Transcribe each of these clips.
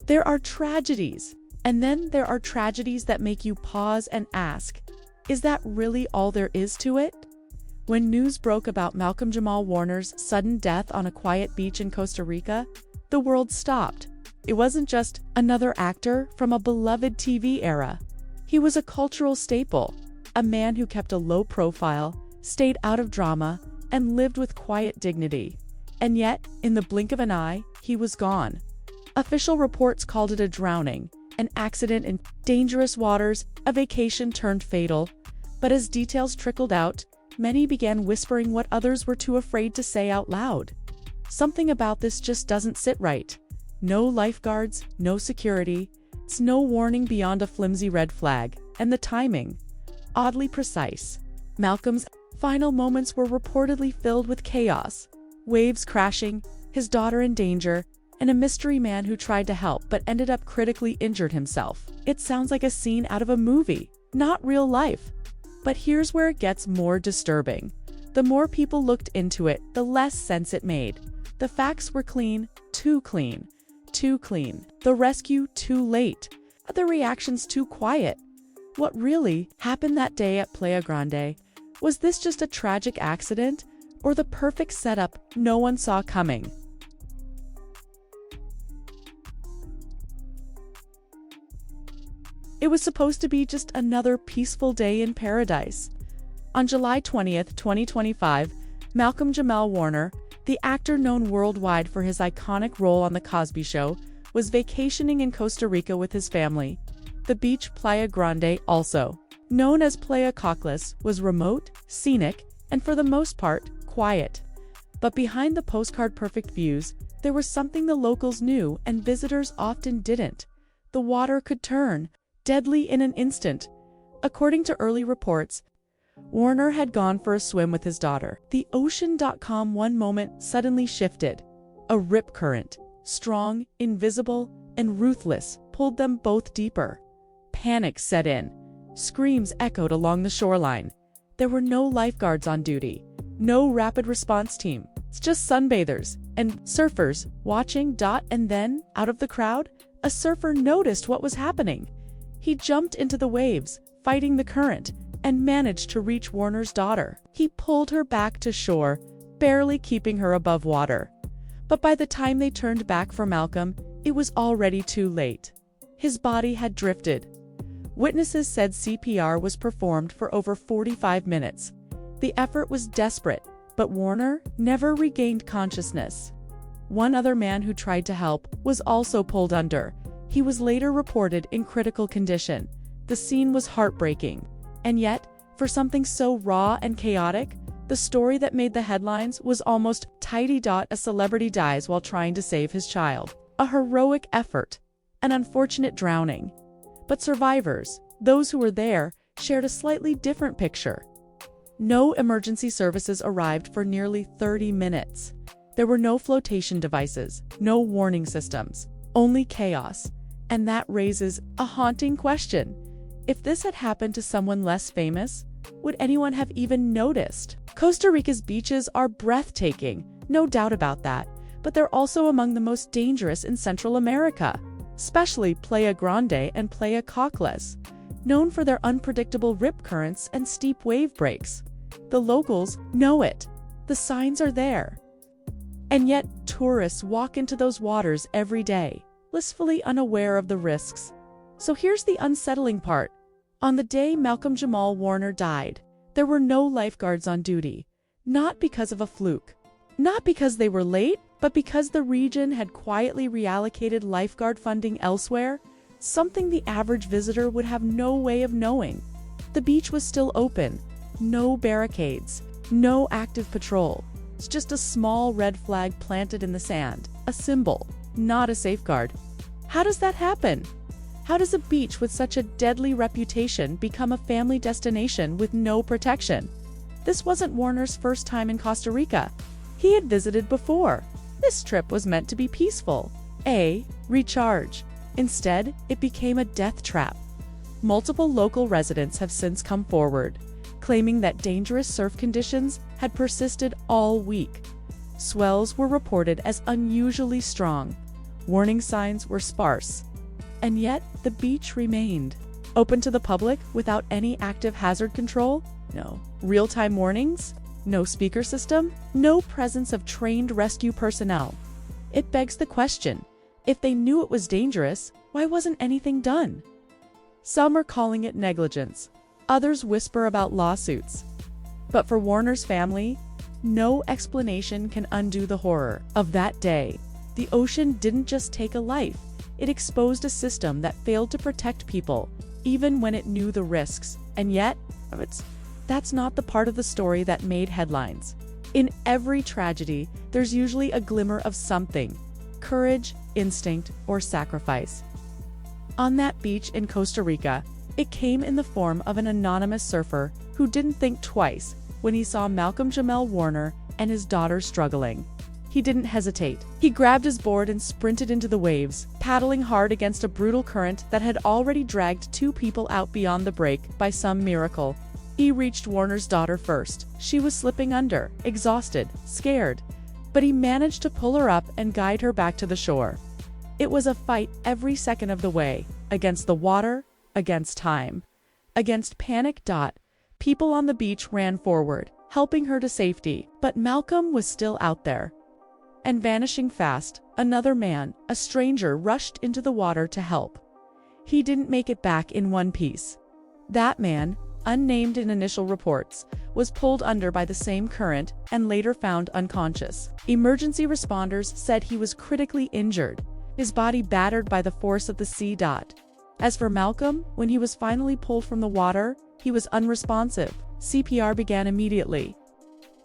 There are tragedies, and then there are tragedies that make you pause and ask, is that really all there is to it? When news broke about Malcolm-Jamal Warner's sudden death on a quiet beach in Costa Rica, the world stopped. It wasn't just another actor from a beloved TV era. He was a cultural staple, a man who kept a low profile, stayed out of drama, and lived with quiet dignity. And yet, in the blink of an eye, he was gone. Official reports called it a drowning, an accident in dangerous waters, a vacation turned fatal. But as details trickled out, many began whispering what others were too afraid to say out loud. Something about this just doesn't sit right. No lifeguards, no security, it's no warning beyond a flimsy red flag, and the timing, oddly precise. Malcolm's final moments were reportedly filled with chaos, waves crashing, his daughter in danger, and a mystery man who tried to help but ended up critically injured himself. It sounds like a scene out of a movie, not real life. But here's where it gets more disturbing. The more people looked into it, the less sense it made. The facts were clean, too clean. Too clean. The rescue too late. The reactions too quiet. What really happened that day at Playa Grande? Was this just a tragic accident, or the perfect setup no one saw coming? It was supposed to be just another peaceful day in paradise. On July 20th, 2025, Malcolm-Jamal Warner, the actor known worldwide for his iconic role on The Cosby Show, was vacationing in Costa Rica with his family. The beach Playa Grande, also known as Playa Cockless, was remote, scenic, and for the most part, quiet. But behind the postcard-perfect views, there was something the locals knew and visitors often didn't. The water could turn deadly in an instant. According to early reports, Warner had gone for a swim with his daughter. The ocean.com one moment suddenly shifted. A rip current, strong, invisible, and ruthless, pulled them both deeper. Panic set in. Screams echoed along the shoreline. There were no lifeguards on duty, no rapid response team. It's just sunbathers and surfers watching. And then, out of the crowd, a surfer noticed what was happening. He jumped into the waves, fighting the current, and managed to reach Warner's daughter. He pulled her back to shore, barely keeping her above water. But by the time they turned back for Malcolm, it was already too late. His body had drifted. Witnesses said CPR was performed for over 45 minutes. The effort was desperate, but Warner never regained consciousness. One other man who tried to help was also pulled under. He was later reported in critical condition. The scene was heartbreaking. And yet, for something so raw and chaotic, the story that made the headlines was almost tidy. A celebrity dies while trying to save his child. A heroic effort. An unfortunate drowning. But survivors, those who were there, shared a slightly different picture. No emergency services arrived for nearly 30 minutes. There were no flotation devices, no warning systems, only chaos. And that raises a haunting question. If this had happened to someone less famous, would anyone have even noticed? Costa Rica's beaches are breathtaking, no doubt about that, but they're also among the most dangerous in Central America, especially Playa Grande and Playa Cockless, known for their unpredictable rip currents and steep wave breaks. The locals know it. The signs are there. And yet, tourists walk into those waters every day, blissfully unaware of the risks. So here's the unsettling part. On the day Malcolm-Jamal Warner died, there were no lifeguards on duty. Not because of a fluke. Not because they were late, but because the region had quietly reallocated lifeguard funding elsewhere, something the average visitor would have no way of knowing. The beach was still open. No barricades. No active patrol. It's just a small red flag planted in the sand. A symbol, not a safeguard. How does that happen? How does a beach with such a deadly reputation become a family destination with no protection? This wasn't Warner's first time in Costa Rica. He had visited before. This trip was meant to be peaceful. Recharge. Instead, it became a death trap. Multiple local residents have since come forward, claiming that dangerous surf conditions had persisted all week. Swells were reported as unusually strong. Warning signs were sparse. And yet, the beach remained. Open to the public without any active hazard control? No. Real-time warnings? No speaker system? No presence of trained rescue personnel. It begs the question, if they knew it was dangerous, why wasn't anything done? Some are calling it negligence. Others whisper about lawsuits. But for Warner's family, no explanation can undo the horror of that day. The ocean didn't just take a life, it exposed a system that failed to protect people, even when it knew the risks. And yet, that's not the part of the story that made headlines. In every tragedy, there's usually a glimmer of something: courage, instinct, or sacrifice. On that beach in Costa Rica, it came in the form of an anonymous surfer who didn't think twice when he saw Malcolm-Jamal Warner and his daughter struggling. He didn't hesitate. He grabbed his board and sprinted into the waves, paddling hard against a brutal current that had already dragged two people out beyond the break by some miracle. He reached Warner's daughter first. She was slipping under, exhausted, scared, but he managed to pull her up and guide her back to the shore. It was a fight every second of the way, against the water, against time, against panic. People on the beach ran forward, helping her to safety, but Malcolm was still out there. And vanishing fast, another man, a stranger, rushed into the water to help. He didn't make it back in one piece. That man, unnamed in initial reports, was pulled under by the same current and later found unconscious. Emergency responders said he was critically injured, his body battered by the force of the sea. As for Malcolm, when he was finally pulled from the water, he was unresponsive. CPR began immediately.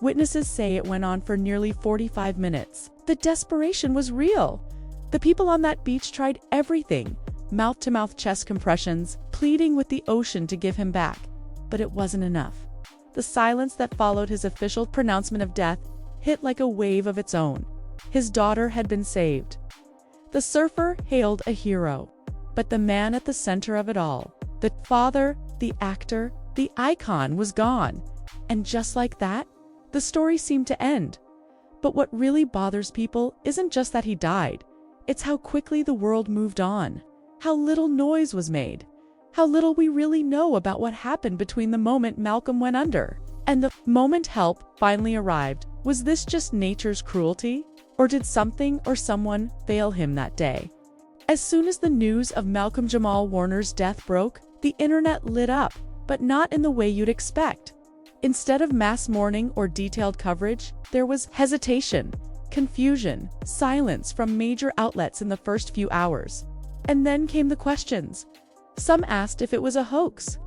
Witnesses say it went on for nearly 45 minutes. The desperation was real. The people on that beach tried everything: mouth-to-mouth chest compressions, pleading with the ocean to give him back. But it wasn't enough. The silence that followed his official pronouncement of death hit like a wave of its own. His daughter had been saved. The surfer hailed a hero. But the man at the center of it all, the father, the actor, the icon, was gone. And just like that, the story seemed to end. But what really bothers people isn't just that he died. It's how quickly the world moved on. How little noise was made. How little we really know about what happened between the moment Malcolm went under and the moment help finally arrived. Was this just nature's cruelty? Or did something or someone fail him that day? As soon as the news of Malcolm-Jamal Warner's death broke, the internet lit up, but not in the way you'd expect. Instead of mass mourning or detailed coverage, there was hesitation, confusion, silence from major outlets in the first few hours. And then came the questions. Some asked if it was a hoax.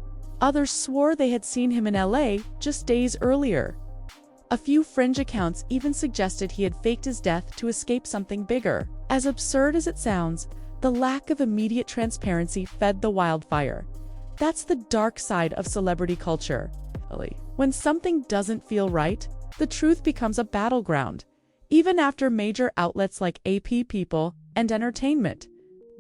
Others swore they had seen him in LA just days earlier. A few fringe accounts even suggested he had faked his death to escape something bigger. As absurd as it sounds, the lack of immediate transparency fed the wildfire. That's the dark side of celebrity culture. When something doesn't feel right, the truth becomes a battleground. Even after major outlets like AP, People, and Entertainment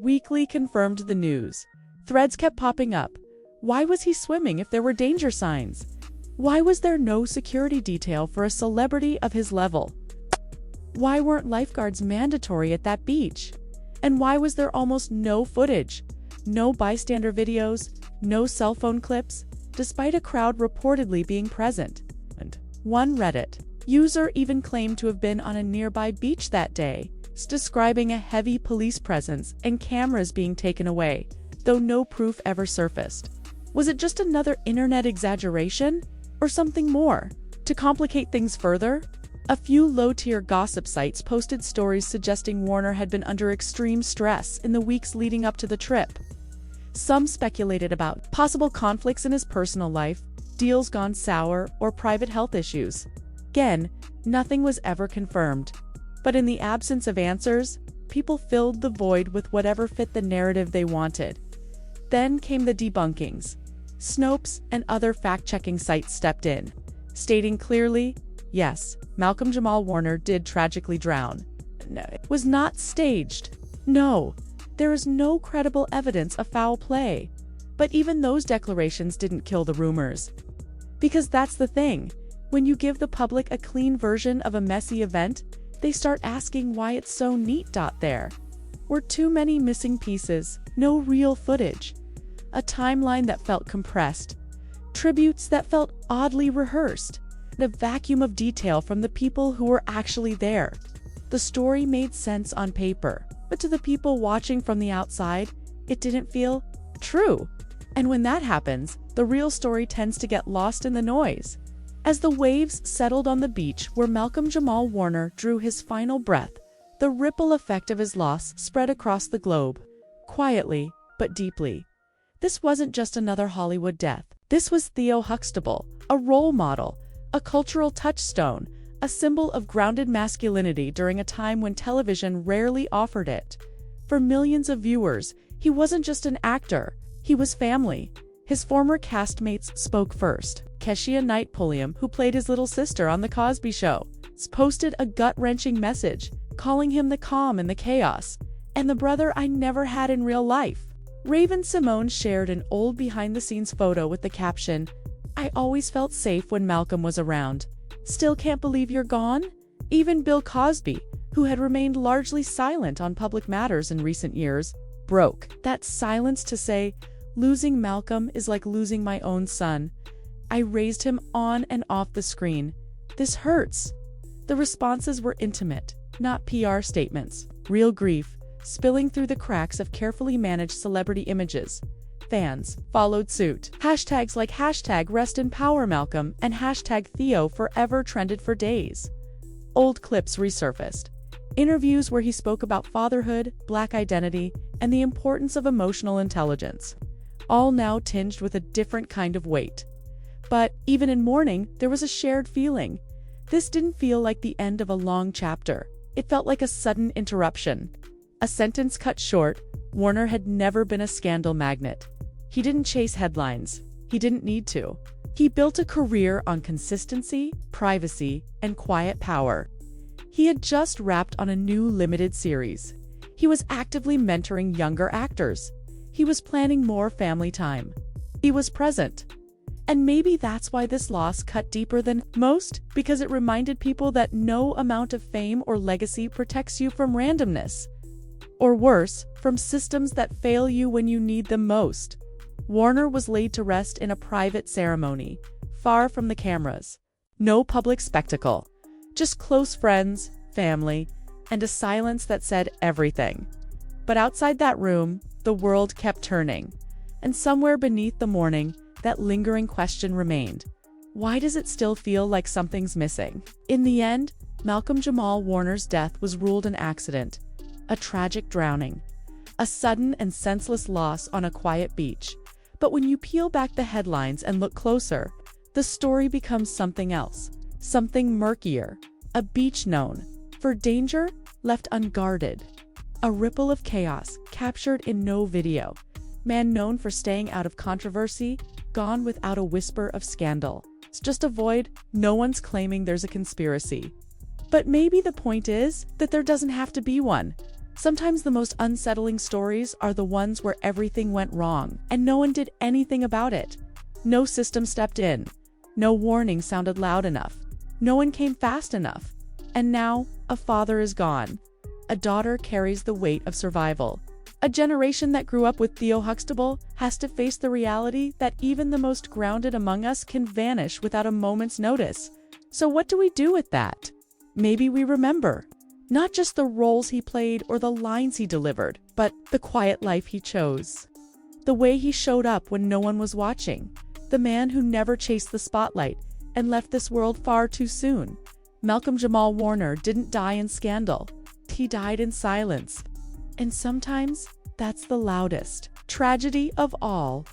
Weekly confirmed the news, threads kept popping up. Why was he swimming if there were danger signs? Why was there no security detail for a celebrity of his level? Why weren't lifeguards mandatory at that beach? And why was there almost no footage? No bystander videos, no cell phone clips, despite a crowd reportedly being present. And one Reddit user even claimed to have been on a nearby beach that day, describing a heavy police presence and cameras being taken away, though no proof ever surfaced. Was it just another internet exaggeration? Or something more? To complicate things further, a few low-tier gossip sites posted stories suggesting Warner had been under extreme stress in the weeks leading up to the trip. Some speculated about possible conflicts in his personal life, deals gone sour, or private health issues. Again, nothing was ever confirmed. But in the absence of answers, people filled the void with whatever fit the narrative they wanted. Then came the debunkings. Snopes and other fact-checking sites stepped in, stating clearly, yes, Malcolm-Jamal Warner did tragically drown. No, it was not staged. No, there is no credible evidence of foul play. But even those declarations didn't kill the rumors. Because that's the thing, when you give the public a clean version of a messy event, they start asking why it's so neat. There. were too many missing pieces, no real footage. A timeline that felt compressed, tributes that felt oddly rehearsed, and a vacuum of detail from the people who were actually there. The story made sense on paper, but to the people watching from the outside, it didn't feel true. And when that happens, the real story tends to get lost in the noise. As the waves settled on the beach where Malcolm-Jamal Warner drew his final breath, the ripple effect of his loss spread across the globe, quietly but deeply. This wasn't just another Hollywood death. This was Theo Huxtable, a role model, a cultural touchstone, a symbol of grounded masculinity during a time when television rarely offered it. For millions of viewers, he wasn't just an actor, he was family. His former castmates spoke first. Keshia Knight Pulliam, who played his little sister on The Cosby Show, posted a gut-wrenching message, calling him the calm in the chaos, and the brother I never had in real life. Raven-Symoné shared an old behind-the-scenes photo with the caption, "I always felt safe when Malcolm was around. Still can't believe you're gone?" Even Bill Cosby, who had remained largely silent on public matters in recent years, broke that silence to say, "Losing Malcolm is like losing my own son. I raised him on and off the screen. This hurts." The responses were intimate, not PR statements. Real grief, spilling through the cracks of carefully managed celebrity images. Fans followed suit. Hashtags like #RestInPowerMalcolm and #TheoForever trended for days. Old clips resurfaced. Interviews where he spoke about fatherhood, Black identity, and the importance of emotional intelligence. All now tinged with a different kind of weight. But even in mourning, there was a shared feeling. This didn't feel like the end of a long chapter. It felt like a sudden interruption. A sentence cut short. Warner had never been a scandal magnet. He didn't chase headlines. He didn't need to. He built a career on consistency, privacy, and quiet power. He had just wrapped on a new limited series. He was actively mentoring younger actors. He was planning more family time. He was present. And maybe that's why this loss cut deeper than most, because it reminded people that no amount of fame or legacy protects you from randomness. Or worse, from systems that fail you when you need them most. Warner was laid to rest in a private ceremony, far from the cameras. No public spectacle. Just close friends, family, and a silence that said everything. But outside that room, the world kept turning. And somewhere beneath the mourning, that lingering question remained. Why does it still feel like something's missing? In the end, Malcolm-Jamal Warner's death was ruled an accident, a tragic drowning, a sudden and senseless loss on a quiet beach. But when you peel back the headlines and look closer, the story becomes something else, something murkier, a beach known for danger left unguarded, a ripple of chaos captured in no video, man known for staying out of controversy, gone without a whisper of scandal. It's just a void. No one's claiming there's a conspiracy. But maybe the point is that there doesn't have to be one. Sometimes the most unsettling stories are the ones where everything went wrong, and no one did anything about it. No system stepped in. No warning sounded loud enough. No one came fast enough. And now, a father is gone. A daughter carries the weight of survival. A generation that grew up with Theo Huxtable has to face the reality that even the most grounded among us can vanish without a moment's notice. So what do we do with that? Maybe we remember. Not just the roles he played or the lines he delivered, but the quiet life he chose. The way he showed up when no one was watching. The man who never chased the spotlight and left this world far too soon. Malcolm-Jamal Warner didn't die in scandal. He died in silence. And sometimes, that's the loudest tragedy of all.